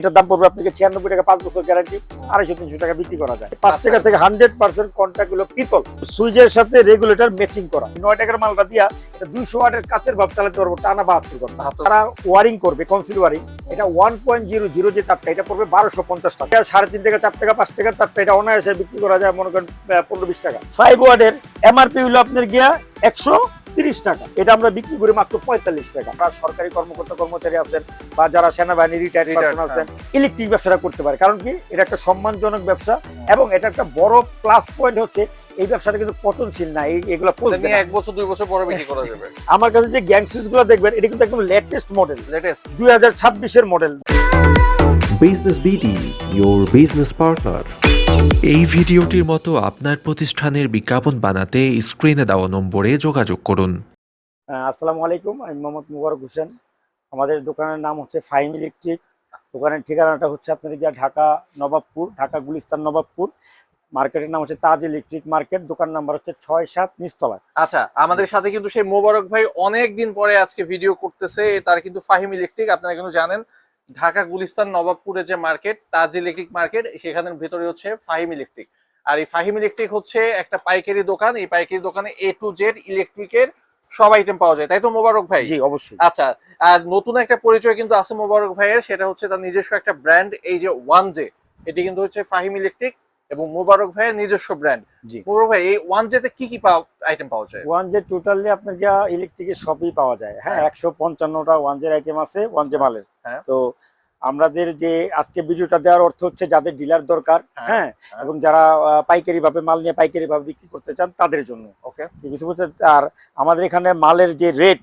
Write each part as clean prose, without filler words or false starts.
এটার দাম পড়বে আপনাকে 96 টাকা, 5 বছর গ্যারান্টি, 250-300 টাকা বিক্রি করা যায়। 5 টাকা থেকে 100% কন্টাক্ট গুলো পিতল, সুইচের সাথে রেগুলেটর ম্যাচিং করা। 9 টাকার মালটা দিয়া এটা 200 ওয়াটের কাচের ভাব চালাতে পারবো টানা 72 ঘন্টা। তারা ওয়ারিং করবে, কনসিল ওয়ারিং, এটা 1.00 যে তারটা এটা পড়বে 1250 টাকা। 3.5 টাকা, 4 টাকা, 5 টাকার তারটা এটা অনায়াসে বিক্রি করা যায় মনে করেন 15-20 টাকা। 5 ওয়াটের এমআরপি হলো আপনার গিয়া 130 টাকা, এটা আমরা বিক্রি করি মাত্র 45 টাকা। আপনারা সরকারি কর্মকর্তা কর্মচারী আছেন বা যারা সেনাবাহিনী রিটায়ার্ড পারসন আছেন, ইলেকট্রিক ব্যবসাটা করতে পারে। কারণ কি, এটা একটা সম্মানজনক ব্যবসা এবং এটা একটা বড় প্লাস পয়েন্ট হচ্ছে এই ব্যবসাটা কিন্তু পতনশীল না। এগুলো পচবে না, 1 বছর 2 বছর পরে বিক্রি করা যাবে। আমার কাছে যে গ্যাং সুইচ গুলো দেখবেন এটা কিন্তু একদম লেটেস্ট মডেল, 2026 এর model. Business BD, your business partner। এই ভিডিওটির মতো আপনার প্রতিষ্ঠানের বিজ্ঞাপন বানাতে স্ক্রিনে দেওয়া নম্বরে যোগাযোগ করুন। আসসালামু আলাইকুম, আমি মোহাম্মদ মুবারক হোসেন। আমাদের দোকানের নাম হচ্ছে ফাহিম ইলেকট্রিক। দোকানের ঠিকানাটা হচ্ছে আপনার গিয়া ঢাকা নবাবপুর, ঢাকা গুলিস্তান নবাবপুর। মার্কেটের নাম হচ্ছে তাজ ইলেকট্রিক মার্কেট। দোকান নাম্বার হচ্ছে 6-7 নিচতলা। আচ্ছা, আমাদের সাথে কিন্তু সেই মোবারক ভাই অনেক দিন পরে আজকে ভিডিও করতেছে। তার কিন্তু ফাহিম ইলেকট্রিক, আপনারা কিন্তু জানেন ঢাকা গুলিস্তান নবাবপুরে যে মার্কেট তাজ ইলেকট্রিক মার্কেট, সেখানের ভেতরে হচ্ছে ফাহিম ইলেকট্রিক। আর এই ফাহিম ইলেকট্রিক হচ্ছে একটা পাইকারি দোকান। এই পাইকারি দোকানে A to Z ইলেকট্রিকের সব আইটেম পাওয়া যায়, তাই তো মোবারক ভাই? জি অবশ্যই। আচ্ছা, আর নতুন একটা পরিচয় কিন্তু আছে মোবারক ভাইয়ের, সেটা হচ্ছে তার নিজস্ব একটা ব্র্যান্ড, এই যে 1J, এটি কিন্তু হচ্ছে ফাহিম ইলেকট্রিক এবং মোবারক ভাইয়ের নিজস্ব ব্র্যান্ড। জি মোবারক ভাই, এই 1J তে কি কি আইটেম পাওয়া যায়? 1J টোটালি আপনার গিয়া ইলেকট্রিকের সবই পাওয়া যায়। হ্যাঁ, 155টা 1J আইটেম আছে 1J মালের। হ্যাঁ। তো আমাদের যে আজকে ভিডিওটা দেওয়ার অর্থ হচ্ছে যাদের ডিলার দরকার, হ্যাঁ, এবং যারা পাইকারি ভাবে মাল নিয়ে পাইকারি ভাবে বিক্রি করতে চান তাদের জন্য। ওকে, ঠিক আছে বুঝছেন? আর আমাদের এখানে মালের যে রেট,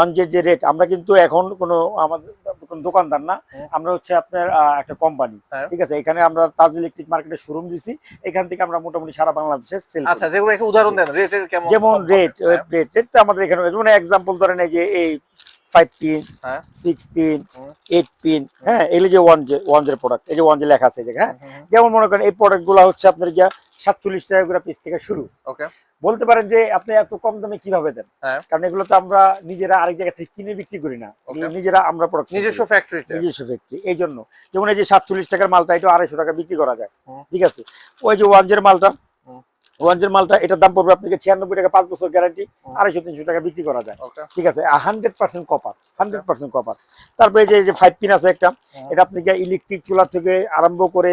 1J যে রেট, আমরা কিন্তু এখন কোনো আমাদের কোনো দোকানদার না, আমরা হচ্ছে আপনার একটা কোম্পানি। ঠিক আছে, এখানে আমরা তাজ ইলেকট্রিক মার্কেটে শোরুম দিছি, এখান থেকে আমরা মোটামুটি সারা বাংলাদেশে সেল করি। আচ্ছা, যেগুলো একটা উদাহরণ দেন, রেটের কেমন? যেমন রেট তো আমাদের এখানে যেমন এক্সাম্পল ধরেন এই যে এই 5 পিন, 6 পিন, 8 পিন, হ্যাঁ, এগুলো যে 1J প্রোডাক্ট, এই যে 1J লেখা আছে, হ্যাঁ, যেমন মনে করেন এই প্রোডাক্ট গুলো হচ্ছে আপনার গিয়া 47 টাকা করে পিস থেকে শুরু। ওকে, বলতে পারেন যে আপনি এত কম দামে কিভাবে দেন, কারণ এগুলো তো আমরা নিজেরা আরেক জায়গা থেকে কিনে বিক্রি করি না, নিজেরা আমরা প্রোডাক্ট নিজস্ব ফ্যাক্টরি, এই জন্য যেমন এই যে 47 টাকার মালটা এটা 250 টাকা বিক্রি করা যায়। ঠিক আছে, ওই যে 1J মালটা, 1J মালটা এটার দাম পড়বে আপনাকে 96 টাকা, 5 বছর গ্যারান্টি, 250-300 টাকা বিক্রি করা যায়। ঠিক আছে, 100% কপার, 100% কপার। তারপরে এই যে 5 পিন আছে একটা, এটা আপনি ইলেকট্রিক চুলা থেকে আরম্ভ করে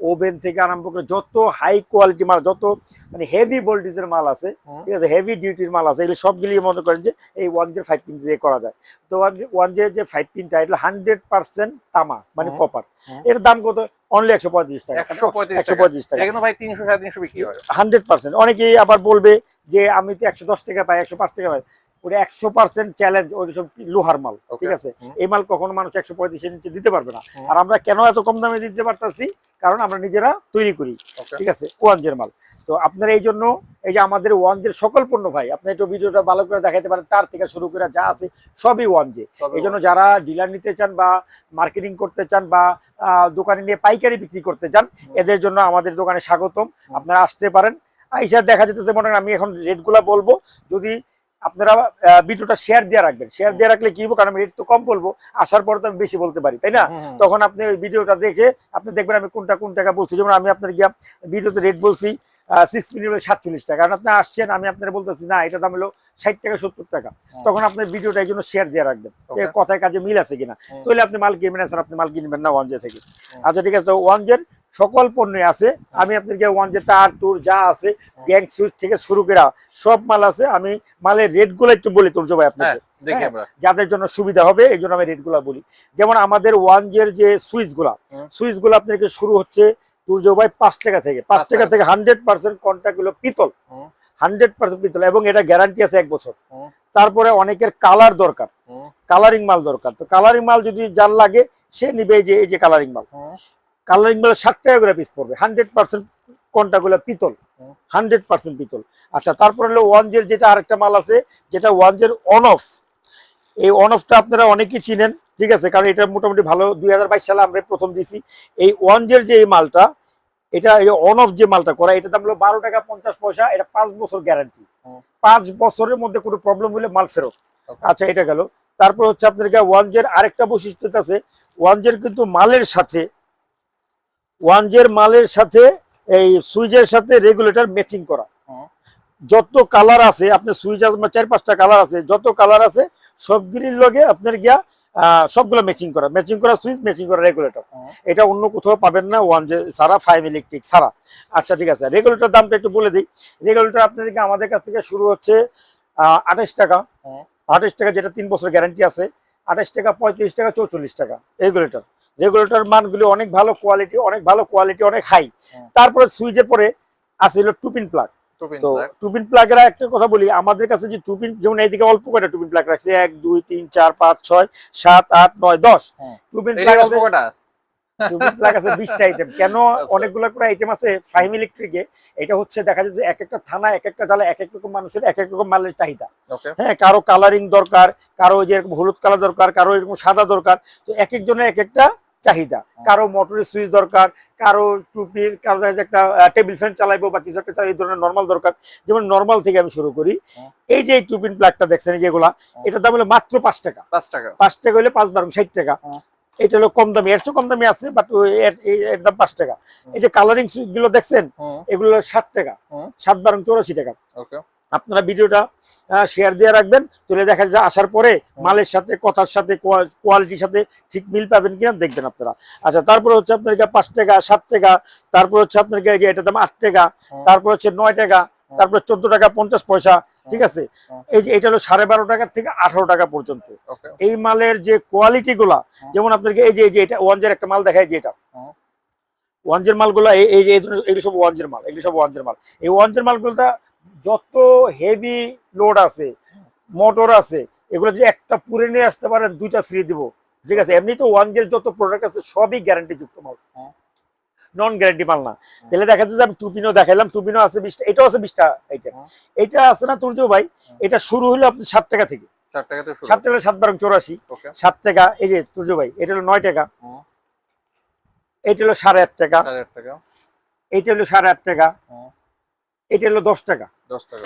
ওভেন থেকে আরম্ভ করে যত হাই কোয়ালিটি মাল, যত মানে হেভি ভোল্টেজের মাল আছে, ঠিক আছে, হেভি ডিউটির মাল আছে, এগুলো সবগুলি মনে করেন যে এই 1J 5 পিন দিয়ে করা যায়। তো 1J যে 5 পিনটা এটা 100% তামা মানে কপার। এর দাম কত? অনলি 135 টাকা। 135 টাকা এখানে ভাই 300-350 বিক্রি হয় 100%। অনেকেই আবার বলবে যে আমি তো 110 টাকা পাই, 105 টাকা পাই, ওটা 100% চ্যালেঞ্জ, ওই সব লোহার মাল। ঠিক আছে, এই মাল কখনো মানুষ 135 এর নিচে দিতে পারবে না। আর আমরা কেন এত কম দামে দিতে পারতাছি? কারণ আমরা নিজেরা তৈরি করি। ঠিক আছে, 1J এর মাল। তো আপনারা এই জন্য এই যে আমাদের 1J এর সকল পণ্য ভাই, আপনি একটু ভিডিওটা ভালো করে দেখাতে পারেন, তার থেকে শুরু করে যা আছে সবই 1J। এই জন্য যারা ডিলার নিতে চান বা মার্কেটিং করতে চান বা দোকানে নিয়ে পাইকারি বিক্রি করতে চান, এদের জন্য আমাদের দোকানে স্বাগতম। আপনারা আসতে পারেন। আইসা দেখা যেতেছে মনে করেন আমি এখন রেটগুলা বলবো, যদি আপনারা ভিডিওটা শেয়ার দিয়ে রাখবেন। শেয়ার দিয়ে রাখলে কি হবে, কারণ আমি রেট তো কম বলবো, আসার পর তো আমি বেশি বলতে পারি, তাই না? তখন আপনি ওই ভিডিওটা দেখে আপনি দেখবেন আমি কোন টাকা বলছি। যেমন আমি আপনার গিয়া ভিডিওতে রেট বলছি 6 পিন হলো 47 টাকা, কারণ আপনি আসছেন, আমি আপনার বলতেছি না এটা দাম হলো 60 টাকা 70 টাকা, তখন আপনার ভিডিওটা এই জন্য শেয়ার দিয়ে রাখবেন, কথায় কাজে মিল আছে কিনা। তাহলে আপনি মাল কিনবেন, স্যার আপনি মাল কিনবেন না 1J থেকে। আচ্ছা ঠিক আছে, তো 1J এর সকল পণ্য আছে। আমি আপনাকে 1J তার তোর যা আছে, গ্যাং সুইচ থেকে শুরু করে সব মাল আছে। আমি মালের রেট গুলো একটু বলি তোর ভাই আপনাকে, যাদের জন্য সুবিধা হবে, এই জন্য আমি রেট গুলা বলি। যেমন আমাদের 1J এর যে সুইচ গুলো আপনাকে শুরু হচ্ছে তুর্য ভাই 5 টাকা থেকে, 5 টাকা থেকে 100% কন্টাক্ট গুলো পিতল, 100% পিতল, এবং এটা গ্যারান্টি আছে 1 বছর। তারপরে অনেকের কালার দরকার, কালারিং মাল দরকার। তো কালারিং মাল যদি যার লাগে সে নিবে এই যে কালারিং মাল। কালারিং মাল 60 টাকা করে পিস পড়বে, 100% কন্টাক্ট গুলো পিতল, 100% পিতল। আচ্ছা, তারপরে হলো 1J এর যেটা আরেকটা মাল আছে, যেটা 1J এর অন অফ। এই অন অফটা আপনারা অনেকেই চিনেন, ঠিক আছে, কারণ এটা মোটামুটি ভালো 2022 সালে আমরা প্রথম দিছি। এই 1J এর যে এই মালটা, এটা এই অন অফ যে মালটা করা, এটা দাম হলো 12 টাকা 50 পয়সা। এটা 5 বছর গ্যারান্টি, 5 বছরের মধ্যে কোনো প্রবলেম হলে মাল ফেরত। আচ্ছা, এটা গেল। তারপর হচ্ছে আপনার ওয়ানজের আরেকটা বৈশিষ্ট্য আছে, ওয়ানজের কিন্তু মালের সাথে এই সুইচের সাথে রেগুলেটর ম্যাচিং করা। হুম। যত কালার আছে আপনার সুইচ 4-5টা কালার আছে, যত কালার আছে সবগুলির লগে আপনার সবগুলো ম্যাচিং করা সুইচ, ম্যাচিং করা রেগুলেটর। এটা অন্য কোথাও পাবেন না ওয়ানজে ছাড়া, ফাইভ ইলেকট্রিক ছাড়া। আচ্ছা ঠিক আছে, রেগুলেটর দামটা একটু বলে দিই। রেগুলেটর আপনাদেরকে আমাদের কাছ থেকে শুরু হচ্ছে 28 টাকা। 28 টাকা, যেটা 3 বছর গ্যারান্টি আছে। 28 টাকা, 35 টাকা, 44 টাকা রেগুলেটর মানগুলি অনেক ভালো কোয়ালিটি, অনেক হাই। তারপরে সুইচের পরে আছে হলো টুপিন প্লাগ। তো টুপিন প্লাগের একটা কথা বলি, আমাদের কাছে যে টুপিন, যেমন এইদিকে অল্প কয়টা টুপিন প্লাগ রাখছে, 1 2 3 4 5 6 7 8 9 10 টুপিন প্লাগ আছে। টুপিন প্লাগ আছে 20টা আইটেম। কেন অনেকগুলো করে আইটেম আছে ফাহিম ইলেকট্রিকে? এটা হচ্ছে দেখা যায় যে এক একটা থানা, এক একটা জায়গায় এক এক রকম মানুষের এক এক রকম মালের চাহিদা। হ্যাঁ, কারো কালারিং দরকার, কারো যে এরকম হলুদ কালার দরকার, কারো এরকম সাদা দরকার। তো এক একজনের এক একটা চাহিদা। কারো মোটরের সুইচ দরকার, কারো টুপির, কারো একটা টেবিল ফ্যান চালাইবো বা কিছু একটা এই ধরনের নর্মাল দরকার। যেমন নর্মাল থেকে আমি শুরু করি। এই যে টুপিন প্লাগটা দেখছেন যেগুলা, এটার দাম হলো মাত্র 5 টাকা। 5 টাকা হলে 5 12 60 টাকা। এটা হলো কম দামি, এর চেয়ে কম দামি আছে, বাট এর দাম 5 টাকা। এই যে কালারিং সুইচ গুলো দেখছেন, এগুলো 60 টাকা, 7 12 84 টাকা। আপনারা ভিডিওটা শেয়ার দিয়ে রাখবেন, তাহলে দেখা যায় আসার পরে মালের সাথে, কথার সাথে, কোয়ালিটির সাথে ঠিক মিল পাবেন কিনা দেখবেন আপনারা। আচ্ছা, তারপরে হচ্ছে আপনার 5 টাকা, 7 টাকা, তারপর হচ্ছে আপনার যে এটার দাম 8 টাকা, তারপর হচ্ছে 9 টাকা, তারপরে 14 টাকা 50 পয়সা। ঠিক আছে, এই যে এটা হলো 12.5 টাকা থেকে 18 টাকা পর্যন্ত। এই মালের যে কোয়ালিটি গুলা, যেমন আপনাকে এই যে এটা ওয়ানজের একটা মাল দেখায়, যে এটা ওয়ানজের মালগুলা, এগুলো সব ওয়ানজের মাল, এই ওয়ানজের মালগুলোটা যত হেভি লোড আছে, মোটর আছে, এগুলো যদি একটা পুরে নিয়ে আসতে পারেন 2টা ফ্রি দিব। ঠিক আছে, এমনি তো ওয়ানজের যত প্রোডাক্ট আছে সবই গ্যারান্টি যুক্ত মাল, নন গ্যারান্টি মাল না। তাহলে দেখা যাচ্ছে আমি টুপিনও দেখাইলাম, টুপিনও আছে 20টা, এটাও আছে 20টা আইটেম। এটা আছে না তুর্য ভাই, এটা শুরু হলো আপনি 7 টাকা থেকে। 7 টাকা 7 12 84, 7 টাকা। এই যে তুর্য ভাই, এটা হলো 9 টাকা, এটা হলো 8.5 টাকা, এটা হলো 8.5 টাকা, এটা হলো 10 টাকা।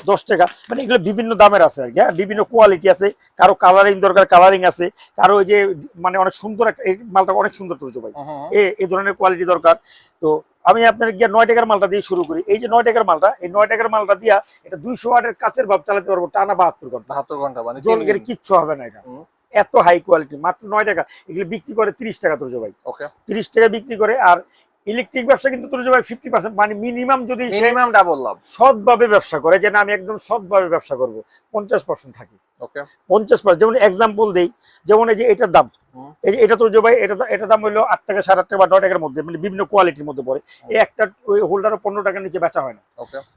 10 টাকা, মানে এগুলো বিভিন্ন দামের আছে আর কি। হ্যাঁ, বিভিন্ন কোয়ালিটি আছে, কারো কালারিং দরকার, কালারিং আছে, কারো ওই যে মানে অনেক সুন্দর একটা, এই মালটা অনেক সুন্দর তুর্য ভাই, এই ধরনের কোয়ালিটি দরকার। তো আমি আপনার 9 টাকার মালটা দিয়ে শুরু করি। এই যে 9 টাকার মালটা, এই 9 টাকার মালটা দিয়া এটা 200 ওয়াটের কাচের ভাব চালাতে পারবো টানা 72 ঘন্টা। মানে জল গেলে কিচ্ছু হবে না। এটা এত হাই কোয়ালিটি, মাত্র 9 টাকা। এগুলো বিক্রি করে 30 টাকা তুর্য ভাই, 30 টাকা বিক্রি করে। আর ইলেকট্রিক ব্যবসা কিন্তু তুর্য ভাই 50%, মানে মিনিমাম যদি ডাবল লাভ সৎভাবে ব্যবসা করে, যে না আমি একদম সৎভাবে ব্যবসা করবো, 50% থাকে। 50%। যেমন এক্সাম্পল দেই, যেমন এই যে এটার দাম, এই যে এটা তুর্য ভাই, এটা দাম হলো 8 টাকা, 8.5 টাকা বা 9 টাকার মধ্যে, মানে বিভিন্ন কোয়ালিটির মধ্যে পড়ে। এই একটা ওই হোল্ডারও 15 টাকার নিচে বেচা হয় না।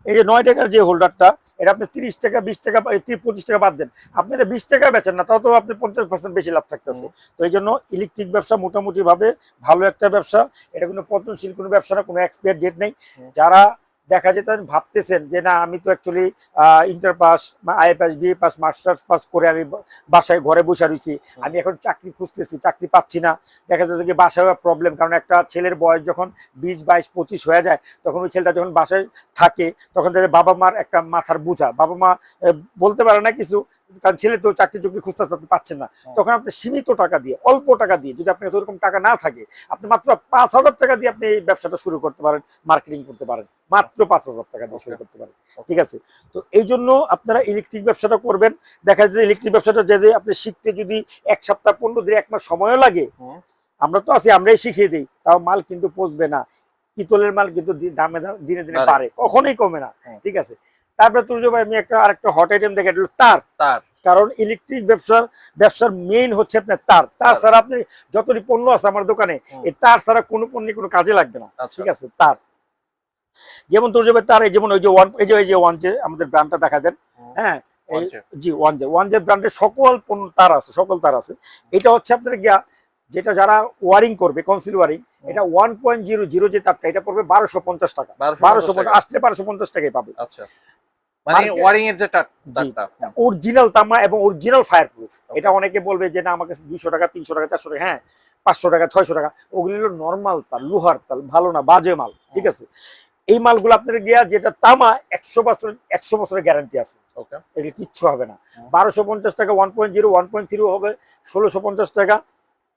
এই যে 9 টাকার যে হোল্ডারটা, এটা আপনি 30 টাকা, 20 টাকা, 25 টাকা বাদ দেন, আপনি এটা 20 টাকা বেচেন না, তাও তো আপনি 50% বেশি লাভ থাকতেছে। তো এই জন্য ইলেকট্রিক ব্যবসা মোটামুটি ভাবে ভালো একটা ব্যবসা। এটা কোনো পতনশীল কোনো ব্যবসা না, কোনো এক্সপায়ার ডেট নেই। যারা দেখা যেত ভাবতেছেন যে না আমি তো actually inter pass, I pass, BA pass, masters pass করে আমি বাসায় ঘরে বসে রয়েছি, আমি এখন চাকরি খুঁজতেছি, চাকরি পাচ্ছি না। দেখা যাচ্ছে যে বাসায় প্রবলেম, কারণ একটা ছেলের বয়স যখন 20 22 25 হয়ে যায়, তখন ওই ছেলেটা যখন বাসায় থাকে, তখন তাদের বাবা মার একটা মাথার বোঝা, বাবা মা বলতে পারে না কিছু, কারণ ছেলে তো চাকরি খুঁজতে পাচ্ছেন না। তখন আপনি সীমিত টাকা দিয়ে, অল্প টাকা দিয়ে, যদি আপনার ওরকম টাকা না থাকে, আপনি মাত্র 5000 টাকা দিয়ে আপনি এই ব্যবসাটা শুরু করতে পারেন, মার্কেটিং করতে পারেন, মাত্র 5000 টাকা দিয়ে শুরু করতে পারেন। ঠিক আছে, তো এই জন্য আপনারা ইলেকট্রিক ব্যবসাটা করবেন। দেখা যায় ইলেকট্রিক ব্যবসাটা যদি আপনি শিখতে যদি 1 সপ্তাহ 15 দিন 1 মাস সময়ও লাগে, আমরা তো আছি, আমরাই শিখিয়ে দিই, তাও মাল কিন্তু পচবে না। পিতলের মাল কিন্তু দামে দিনে দিনে বাড়ে, কখনোই কমে না। ঠিক আছে, তারপরে তুর্য ভাই আমি আরেকটা হট আইটেম দেখে, তার। কারণ ইলেকট্রিক ব্যবসার মেইন হচ্ছে আপনার তার ছাড়া আপনি যতটি পণ্য আছে আমার দোকানে, এই তার ছাড়া কোনো পণ্য কোনো কাজে লাগবে না। ঠিক আছে, তার যেমন তুর্য ভাই তার, যেমন ওই যে ওয়ান যে আমাদের ব্র্যান্ডটা দেখা দেন। হ্যাঁ, জি, ওয়ান যে ব্র্যান্ডের সকল পণ্য তার আছে, এটা হচ্ছে আপনার যেটা যারা ওয়ারিং করবে, কনসিল ওয়ারিং, এটা 1.00 যে তারটা, এটা পড়বে 1250 টাকা। 1250 আসলে 1250 টাকায় পাবে। আচ্ছা, মানে ওয়ারিং এর যে তারটা অরিজিনাল তামা এবং অরিজিনাল ফায়ারপ্রুফ। এটা অনেকে বলবে যে না আমার কাছে 200 টাকা, 300 টাকা, 400 টাকা, হ্যাঁ 500 টাকা, 600 টাকা, ওগুলো হলো নর্মাল তার, লোহার তার, ভালো না, বাজে মাল। ঠিক আছে, এই মালগুলো আপনার গিয়া যেটা তামা 100 বছরের গ্যারান্টি আছে, ওকে এটা কিচ্ছু হবে না। 1250 টাকা 1.0, 1.3 হবে 1650 টাকা,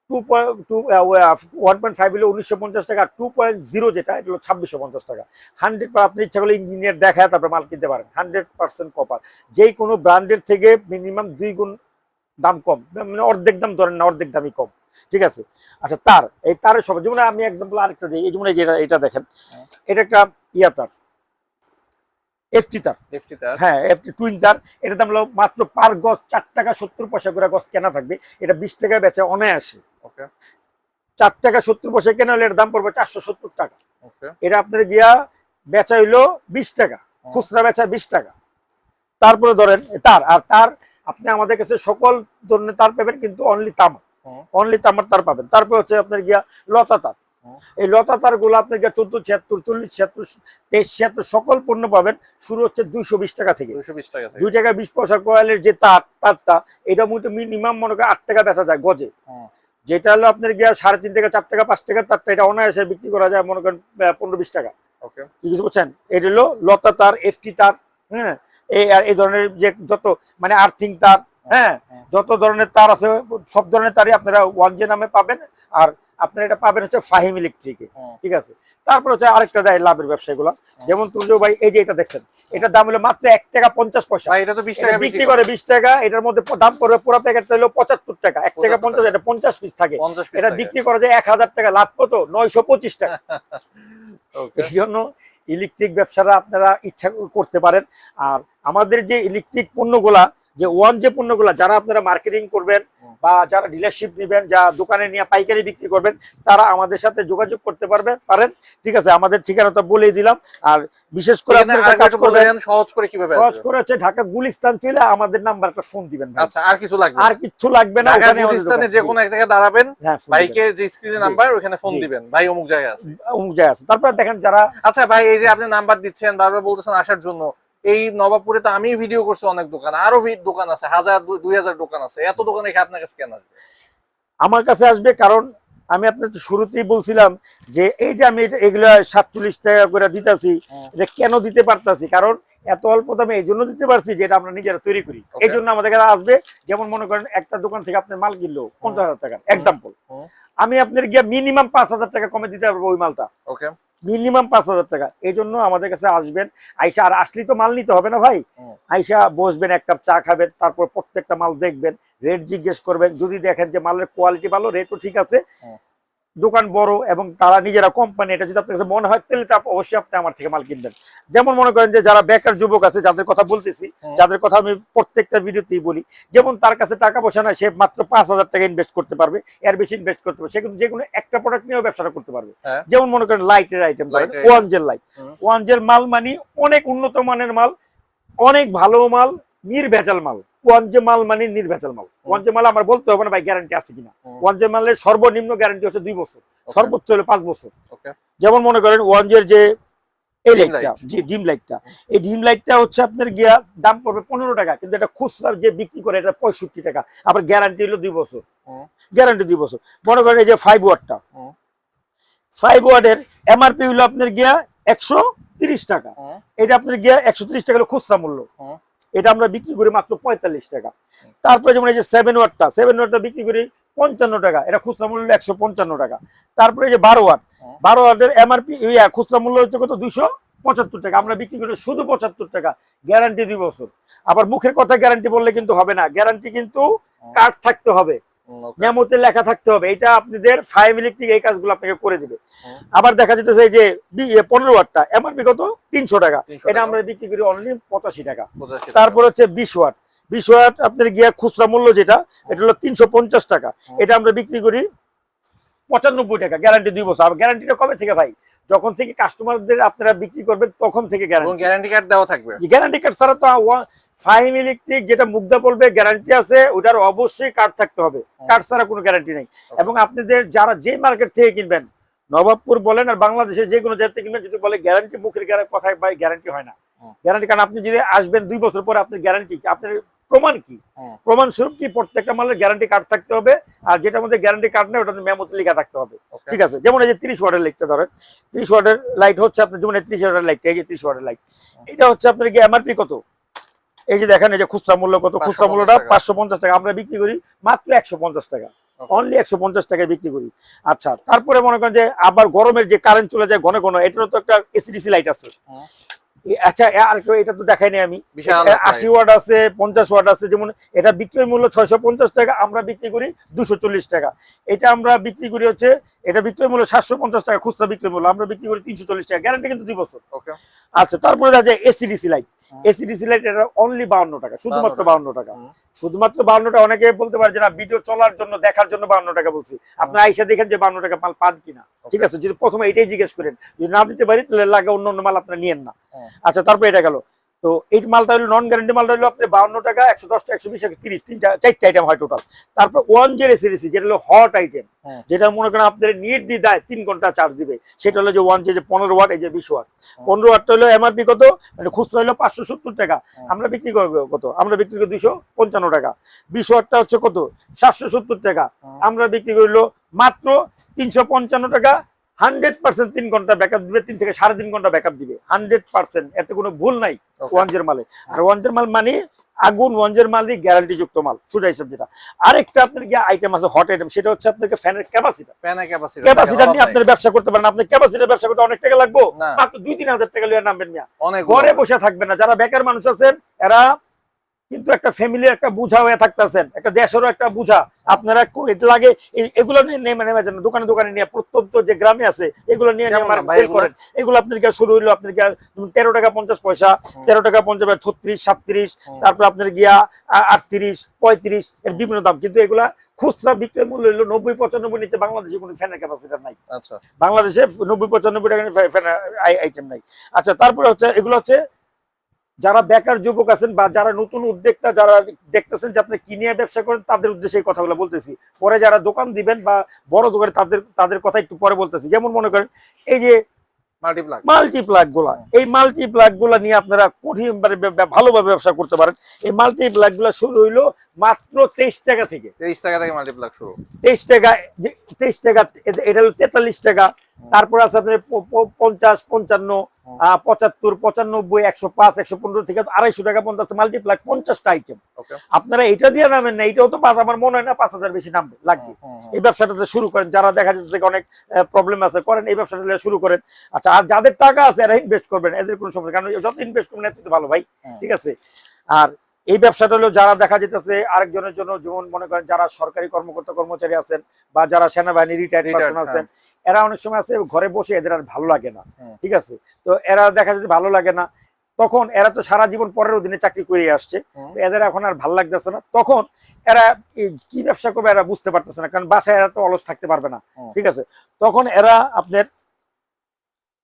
1.5 হলো 1950 টাকা, 2.0 যেটা এটা হলো 2650 টাকা। 100 আপনি ইচ্ছা করলে ইঞ্জিনিয়ার দেখায় তারপরে মাল কিনতে পারেন। 100% কপার, যেই কোনো ব্র্যান্ডের থেকে মিনিমাম 2 গুণ দাম কম, মানে অর্ধেক দাম ধরেন না, অর্ধেক দামই কম, ঠিক আছে। আচ্ছা তার এই তারের সব, যেমন আমি এক্সাম্পল আরেকটা দিই, এই যেমন যেটা এটা দেখেন, এটা একটা ইয়া তার, এফটি তার, এফটি তার, হ্যাঁ এফটি টুইন তার। এটার দাম হলো মাত্র পার গজ 4 টাকা 70 পয়সা করে গজ কেনা থাকবে, এটা 20 টাকায় বেচে অনায়াসে। ওকে 4 টাকা 70 পয়সা কেনা হলে এর দাম পড়বে 470 টাকা। ওকে এটা আপনার গিয়া বেচা হইলো 20 টাকা, খুচরা বেচা 20 টাকা। তারপরে ধরেন তার, আর তার আপনি আমাদের কাছে সকল ধরনের তার পাবেন, কিন্তু অনলি তামা, অনলি তামার তার পাবেন। তারপর হচ্ছে আপনার গিয়া লতা তার, এই লতা তার গুলো আপনার গিয়া 1476, 4076, 2376 সকল পণ্য পাবেন। শুরু হচ্ছে 220 টাকা থেকে, 220 টাকা থেকে। 2 টাকা 20 পয়সা কয়েলের যে তারটা, এটা মিনিমাম মনে করেন 8 টাকা বেচা যায় গজে। যেটা হলো আপনার গিয়া 3.5 টাকা 4 টাকা 5 টাকার তারটা, এটা অনায়াসে বিক্রি করা যায় মনে করেন 15-20 টাকা। ওকে কি কিছু বুঝছেন, এটা হলো লতা তার, এফটি তার, হ্যাঁ এই ধরনের যে যত মানে আর্থিং তার, হ্যাঁ যত ধরনের তার আছে সব ধরনের তারই আপনারা 1J নামে পাবেন। আর আপনারা এটা পাবেন হচ্ছে ফাহিম ইলেকট্রিকে, ঠিক আছে। তারপর হচ্ছে আরেকটা দেয় লাভের ব্যবসায়ীগুলো, যেমন তুলজো ভাই এই যে এটা দেখছেন, এটার দাম হলো মাত্র 1 টাকা 50 পয়সা। ভাই এটা তো 20 টাকা বিক্রি করে 20 টাকা, এটার মধ্যে দাম পড়বে পুরো প্যাকেটটা হলো 75 টাকা, 1 টাকা 50, এটা 50 পিস থাকে, 50 পিস এটা থাকে। বিক্রি করা যায় 1000 টাকা, লাভ কত 925 টাকা। ওকে এই জন্য ইলেকট্রিক ব্যবসাটা আপনারা ইচ্ছা করতে পারেন। আর আমাদের যে ইলেকট্রিক পণ্যগুলা, যে 1J পণ্যগুলা যারা আপনারা মার্কেটিং করবেন বা যারা ডিলারশিপ নেবেন, যা দোকানে নিয়ে পাইকারি বিক্রি করবেন, তারা আমাদের সাথে যোগাযোগ করতে পারেন, ঠিক আছে। আমাদের ঠিকানাটা বলেই দিলাম। আর বিশেষ করে এখানে আপনারা আর কাজ কিছু করবেন, বলেন সহজ করে কিভাবে সহজ আসবে? করে হচ্ছে ঢাকা গুলিস্তান চলে আমাদের নাম্বারটা ফোন দিবেন ভাই। আচ্ছা আর কিছু লাগবে? আর কিচ্ছু লাগবে না, ঢাকা ওখানে আমাদের গুলিস্তানে দোকান। যে কোনো এক জায়গায় দাঁড়াবেন, হ্যাঁ, ফোন ভাইকে যে স্ক্রিনে জি। নাম্বার ওখানে ফোন জি। দিবেন, ভাই অমুক জায়গায় আছে। দিবেন, অমুক জায়গায় আছে। তারপর দেখেন যারা, আচ্ছা ভাই এই যে আপনি নাম্বার দিচ্ছেন, বারবার বলতেছেন আসার জন্য, এই নবাবপুরে তো আমি ভিডিও করছি অনেক দোকান, আরো দোকান আছে, 1000-2000 দোকান আছে, এত দোকান রেখে আপনার কাছে কেন আসবে? আমার কাছে আসবে কারণ আমি আপনাকে শুরুতেই বলছিলাম যে এই যে আমি এগুলা 47 টাকা করে দিতেছি, এটা কেন দিতে পারতাছি, কারণ এত অল্প দামে এই জন্য দিতে পারছি যে এটা আমরা নিজেরা তৈরি করি, এই জন্য আমাদের কাছে আসবে। যেমন মনে করেন একটা দোকান থেকে আপনার মাল কিনলো 50,000 টাকা এক্সাম্পল, আমি আপনার গিয়ে মিনিমাম 5,000 টাকা কমে দিতে পারবো ওই মালটা, ওকে মিনিমাম 5,000 টাকা। এই জন্য আমাদের কাছে আসবেন, আইসা, আর আসলেই তো মাল নিতে হবে না ভাই, আইসা বসবেন, এক কাপ চা খাবেন, তারপর প্রত্যেকটা মাল দেখবেন, রেট জিজ্ঞেস করবেন, যদি দেখেন যে মালের কোয়ালিটি ভালো, রেটও ঠিক আছে, দোকান বড় এবং তারা নিজেরা কোম্পানি, এটা যদি আপনার কাছে মনে হয় তাহলে তো অবশ্যই আপনি আমার থেকে মাল কিনবেন। যেমন মনে করেন যে যারা বেকার যুবক আছে, যাদের কথা বলতেছি, যাদের কথা আমি প্রত্যেকটা ভিডিওতেই বলি, যেমন তার কাছে টাকা পয়সা নাই, সে মাত্র 5,000 টাকা ইনভেস্ট করতে পারবে, এর বেশি ইনভেস্ট করতে পারবে, সে কিন্তু যে কোনো একটা প্রোডাক্ট নিয়েও ব্যবসাটা করতে পারবে। যেমন মনে করেন লাইটের আইটেম, 1J লাইট, 1J মাল মানে অনেক উন্নত মানের মাল, অনেক ভালো মাল, নির্ভেজাল মাল। 1J মাল মানে নির্ভেজাল মাল। 1J মাল আমার বলতে হবে না ভাই গ্যারান্টি আছে কিনা, 1J মালের সর্বনিম্ন গ্যারান্টি হচ্ছে 2 বছর, সর্বোচ্চ হলে 5 বছর। যেমন মনে করেন 1J এর যে এই লাইটটা, জি ডিম লাইটটা, এই ডিম লাইটটা হচ্ছে আপনার গিয়া দাম পড়বে 15 টাকা, কিন্তু এটা খুচরা যে বিক্রি করে এটা 65 টাকা, আবার গ্যারান্টি হলো 2 বছর, গ্যারান্টি 2 বছর। মনে করেন এই যে 5 ওয়াটটা, 5 ওয়াটের এমআরপি হলো আপনার গিয়া 130 টাকা, এটা আপনার গিয়া 130 টাকা হলো খুচরা মূল্য, এটা আমরা বিক্রি করি মাত্র 45 টাকা। তারপরে যেমন এই যে 7 ওয়াটটা বিক্রি করি 55 টাকা, এটা খুচরা মূল্য 155 টাকা। তারপরে যে 12 ওয়াটের এমআরপি খুচরা মূল্য হচ্ছে কত 275 টাকা, আমরা বিক্রি করি শুধু 75 টাকা, গ্যারান্টি 2 বছর। আবার মুখের কথা গ্যারান্টি বললে কিন্তু হবে না, গ্যারান্টি কিন্তু কার্ড থাকতে হবে, মেমোতে লেখা থাকতে হবে, এটা আপনাদের ফাইভ ইলেকট্রিক এই কাজগুলো আপনাকে করে দিবে। আবার দেখা যেতেছে এই যে 15 ওয়াটটা এমআরপি কত 300 টাকা, এটা আমরা বিক্রি করি অনলি 85 টাকা। তারপর হচ্ছে 20 ওয়াট আপনার গিয়া খুচরা মূল্য যেটা, এটা হলো 350 টাকা, এটা আমরা বিক্রি করি 95 টাকা, গ্যারান্টি 2 বছর। আর গ্যারান্টিটা কবে থেকে ভাই, যখন থেকে কাস্টমারদের আপনারা বিক্রি করবেন তখন থেকে গ্যারান্টি কার্ড দেওয়া থাকবে। গ্যারান্টি কার্ড ছাড়া তো ফাইম ইলেকট্রিক যেটা মুগ্ধা বলবে গ্যারান্টি আছে, ওটার অবশ্যই কার্ড থাকতে হবে, কার্ড ছাড়া কোনো গ্যারান্টি নেই। এবং আপনাদের যারা যে মার্কেট থেকে কিনবেন, নবাবপুর বলেন আর বাংলাদেশের যে কোনো জায়গা থেকে কিনবেন, যদি বলে গ্যারান্টি, মুখের কথায় ভাই গ্যারান্টি হয় না, গ্যারান্টি। কারণ আপনি যদি আসবেন 2 বছর পরে আপনার গ্যারান্টি, আপনার প্রমাণ কি? হুম। প্রমাণ স্বরূপ কি প্রত্যেকটা মালের গ্যারান্টি কার্ড থাকতে হবে, আর যেটার মধ্যে গ্যারান্টি কার্ড নেই ওটা মেমোতে লেখা থাকতে হবে। Okay. ঠিক আছে, যেমন এই যে 30 ওয়াটের লাইটটা ধরেন, 30 ওয়াটের লাইট হচ্ছে আপনার, যেমন 30 ওয়াটের লাইট, এই যে 30 ওয়াটের লাইট, এটা হচ্ছে আপনার কি এমআরপি কত, এই যে দেখেন এই যে খুচরা মূল্য কত, খুচরা 550 মূল্যটা টাকা। 550 টাকা, আমরা বিক্রি করি মাত্র 150 টাকা, Okay. অনলি 150 টাকায় বিক্রি করি। আচ্ছা, তারপরে মনে করেন যে আবার গরমের যে কারেন্ট চলে যায় ঘন ঘন, এটারও তো একটা এসিডিসি লাইট আছে। হুম। আচ্ছা, আর এটা তো দেখাইনি আমি, বিশাল 80 ওয়াট আছে, 50 ওয়াট আছে, যেমন এটা বিক্রয় মূল্য 650 টাকা, আমরা বিক্রি করি 240 টাকা। এটা আমরা বিক্রি করি হচ্ছে, এটা বিক্রয় মূল্য 750 টাকা, খুচরা বিক্রয় মূল্য, আমরা বিক্রি করি 340 টাকা, গ্যারান্টি কিন্তু 2 বছর। Okay. আচ্ছা, তারপরে দেখা যায় এসিডিসি লাইট, এসিডিসি লাইট এটা অনলি 52 টাকা, শুধুমাত্র 52 টাকা, হুম। শুধুমাত্র 52 টাকা। অনেকে বলতে পারে যে না, ভিডিও চলার জন্য দেখার জন্য 52 টাকা বলছি, আপনারা আইসা দেখেন যে 52 টাকা মাল পান কিনা। ঠিক আছে, যদি প্রথমে এটাই জিজ্ঞেস করেন, যদি না দিতে পারি তাহলে লাগে অন্য অন্য মাল আপনারা নিয়েন না। হুম। আচ্ছা, তারপরে এটা গেল, তো এই মালটা হলো নন গ্যারান্টি মালটা হলো আপনি 52 টাকা, 110 টাকা, 120, 130, তিনটা 4টা আইটেম হয় টোটাল। তারপর 1 এসিডিসি, যেটা হলো হট আইটেম, হুম। যেটা মনে করেন আপনার নির্দ্বিধায় 3 ঘন্টা চার্জ দিবে, সেটা হলো যে 1 যে 15 ওয়াট, এই যে 20 ওয়াট। 15 ওয়াটটা হলো এমআরপি কত, মানে খুচরা হলো 570 টাকা, আমরা বিক্রি করবো কত, আমরা বিক্রি করি 255 টাকা। 20 ওয়াটটা হচ্ছে কত, 770 টাকা, আমরা বিক্রি করলো মাত্র 355 টাকা। 100% 3 ঘন্টা ব্যাকআপ দিবে, 3 থেকে 3.5 ঘন্টা ব্যাকআপ দিবে, 100%, এতে কোনো ভুল নাই। Okay. ওয়ানজের মালে, আর ওয়ানজের মাল মানে আগুন, ওয়ানজের মাল দিয়ে গ্যারান্টি যুক্ত মাল, সোজা হিসাব যেটা। আরেকটা আপনার কি আইটেম আছে হট আইটেম, সেটা হচ্ছে আপনার ফ্যানের ক্যাপাসিটি। ফ্যানের ক্যাপাসিটি ক্যাপাসিটি নিয়ে আপনার ব্যবসা করতে পারেন, আপনি ক্যাপাসিটির ব্যবসা করতে অনেক টাকা লাগবে, না। মাত্র 2-3 হাজার টাকা লিয়ে নামবেন মিয়া, অনেক ঘরে বসে থাকবেন না। যারা বেকার মানুষ আছেন এরা কিন্তু একটা ফ্যামিলির একটা বুঝা হয়ে থাকতেছেন, একটা দেশেরও একটা বুঝা, আপনারা এটা লাগে এগুলো নিয়ে নেমে নেমে দোকানে দোকানে নিয়ে, প্রত্যন্ত যে গ্রামে আছে এগুলো নিয়ে কেমন নিয়ে ভাই সেল এগুলো? করেন। এগুলো আপনার কি শুরু হইলো আপনার কি 13 টাকা 50 পয়সা, 13 টাকা 50 পয়সা, 36, 37, তারপর আপনার গিয়া 38, 35, এর বিভিন্ন দাম। কিন্তু এগুলা খুচরা বিক্রয় মূল্য হইলো 90-95 নিচে বাংলাদেশে কোনো ফ্যানের ক্যাপাসিটি নাই। আচ্ছা। বাংলাদেশে 90-95 টাকা ফ্যান আইটেম নাই। আচ্ছা, তারপরে হচ্ছে এগুলো হচ্ছে যারা বেকার যুবক আছেন বা যারা নতুন উদ্যোক্তা, যারা দেখতেছেন যে আপনি কি নিয়ে ব্যবসা করেন, তাদের উদ্দেশ্যে এই কথাগুলো বলতেছি। পরে যারা দোকান দিবেন বা বড় দোকানে, তাদের কথা একটু পরে বলতেছি। যেমন মনে করেন এই যে মাল্টিপ্লাগ, মাল্টিপ্লাগ গুলা, এই মাল্টিপ্লাগ গুলা নিয়ে আপনারা কঠিন ভালোভাবে ব্যবসা করতে পারেন। এই মাল্টিপ্লাগ গুলা শুরু হইলো মাত্র 23 টাকা থেকে, 23 টাকা থেকে মাল্টিপ্লাগ শুরু। 23 টাকা, 23 টাকা, এটা হলো 43 টাকা। তারপর আছে আপনার 50, 55, 75, 95, 105, 115 থেকে 250 টাকা পর্যন্ত মাল্টিপ্লাগ 50টা আইটেম। ওকে। আপনারা এটা দিয়ে নামেন না, এটাও তো আমার মনে হয় না 5,000 বেশি নামবে লাগবে। এই ব্যবসাটাতে শুরু করেন, যারা দেখা যাচ্ছে অনেক প্রবলেম আছে, করেন এই ব্যবসাটা শুরু করেন। আচ্ছা, আর যাদের টাকা আছে এরা ইনভেস্ট করবেন, এদের কোনো সমস্যা, কারণ যত ইনভেস্ট করবেন এত ভালো ভাই। ঠিক আছে, আর এই ব্যবসাটা হলো যারা দেখা যেতেছে আরেকজনের জন্য, যেমন মনে করেন যারা সরকারি কর্মকর্তা কর্মচারী আছেন বা যারা সেনাবাহিনী রিটায়ার্ড পারসন আছেন, এরা অনেক সময় আছে ঘরে বসে এদের আর ভালো লাগে না। ঠিক আছে, তো এরা দেখা যাচ্ছে ভালো লাগে না, তখন এরা তো সারা জীবন পরের অধীনে চাকরি করে আসছে, তো এদের এখন আর ভালো লাগতেছে না, তখন এরা কি ব্যবসা করবে এরা বুঝতে পারতেছে না, কারণ বাসায় এরা তো অলস থাকতে পারবে না। ঠিক আছে, তখন এরা আপনার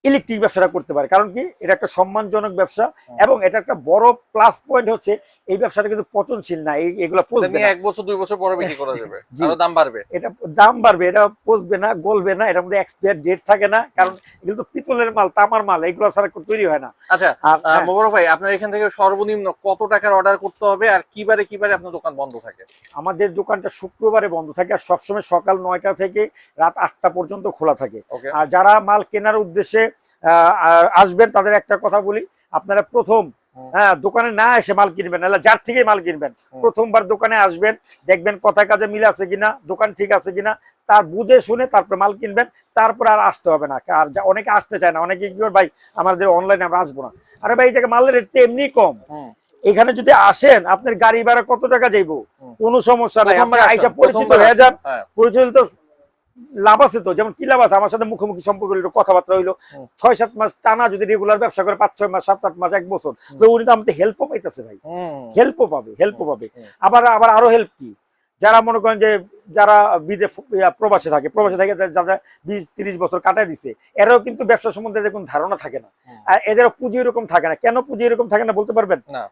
ইলেকট্রিক ব্যবসাটা করতে পারে, কারণ কি এটা একটা সম্মানজনক ব্যবসা, এবং এটা একটা বড় প্লাস পয়েন্ট হচ্ছে এই ব্যবসাটা কিন্তু পচনশীল না, এগুলো পচবে না, 1 বছর 2 বছর পরে বিক্রি করা যাবে, আরো দাম বাড়বে। এটা দাম বাড়বে, এটা পচবে না, গলবে না, এটার মধ্যে এক্সপায়ার ডেট থাকে না, কারণ এগুলো তো পিতলের মাল, তামার মাল, এগুলো ছাড়া তৈরি হয় না। আচ্ছা, আর মোবারক ভাই, আপনার এখান থেকে সর্বনিম্ন কত টাকার অর্ডার করতে হবে, আর কিবারে কিবারে আপনার দোকান বন্ধ থাকে? আমাদের দোকানটা শুক্রবারে বন্ধ থাকে, আর সবসময় সকাল 9টা থেকে রাত 8টা পর্যন্ত খোলা থাকে। ওকে। আর যারা মাল কেনার উদ্দেশ্যে আসবেন তাদের একটা কথা বলি, আপনারা প্রথম দোকানে না এসে মাল কিনবেন, নাহলে যার থেকে মাল কিনবেন, প্রথমবার দোকানে আসবেন, দেখবেন কথা কাজে মিল আছে কিনা, দোকান ঠিক আছে কিনা, তার বুঝে শুনে তারপর মাল কিনবেন, তারপর আর আসতে হবে না। আর অনেকে আসতে চায় না, অনেকে কি করে ভাই আমাদের অনলাইনে আমরা আসবো না, আরে ভাই এই জায়গায় মালের রেটটা এমনি কম, এখানে যদি আসেন আপনার গাড়ি ভাড়া কত টাকা যাইবো, কোনো সমস্যা নাই, আপনি আইসা পরিচিত হয়ে যান, পরিচিত লাভ আছে তো, যেমন কি লাভ আছে, আমার সাথে মুখোমুখি সম্পর্ক হইলো, কথাবার্তা হইলো, 6-7 মাস টানা যদি রেগুলার ব্যবসা করে, 5-6 মাস, 7-8 মাস, 1 বছর, তো উনি তো আমাদের হেল্পও পাইতেছে ভাই, হেল্পও পাবে। আবার আরো হেল্প কি, যারা মনে করেন যে যারা প্রবাসে থাকে যারা 20-30 বছর কাটায় দিচ্ছে, এরাও কিন্তু ব্যবসা সম্বন্ধে কোনো ধারণা থাকে না, আর এদেরও পুঁজি এরকম থাকে না। কেন পুঁজি এরকম থাকে না বলতে পারবেন? না,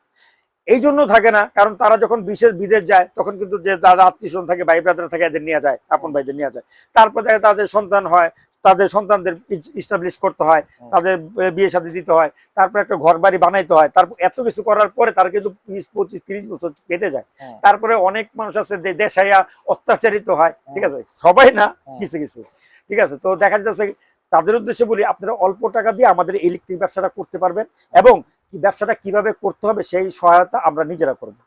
এই জন্য থাকে না, কারণ তারা যখন বিদেশ যায় তখন কিন্তু যে দাদা আত্মীয় থাকে, ভাই ব্রাদার থাকে, এদের নিয়ে যায়, আপন ভাইদের নিয়ে যায়, তারপর তাদের সন্তান হয়, তাদের সন্তানদের ইস্টাবলিশ করতে হয়, তাদের বিয়ে শাদী দিতে হয়, তারপর একটা ঘর বাড়ি বানাইতে হয়, তারপর এত কিছু করার পরে তার কিন্তু 20-25-30 বছর কেটে যায়। তারপরে অনেক মানুষ আছে দেশাইয়া অত্যাচারিত হয়, ঠিক আছে, সবাই না, কিছু কিছু, ঠিক আছে। তো দেখা যাচ্ছে তাদের উদ্দেশ্যে বলি, আপনারা অল্প টাকা দিয়ে আমাদের ইলেকট্রিক ব্যবসাটা করতে পারবেন, এবং কি ব্যবসাটা কিভাবে করতে হবে সেই সহায়তা আমরা নিজেরা করবো।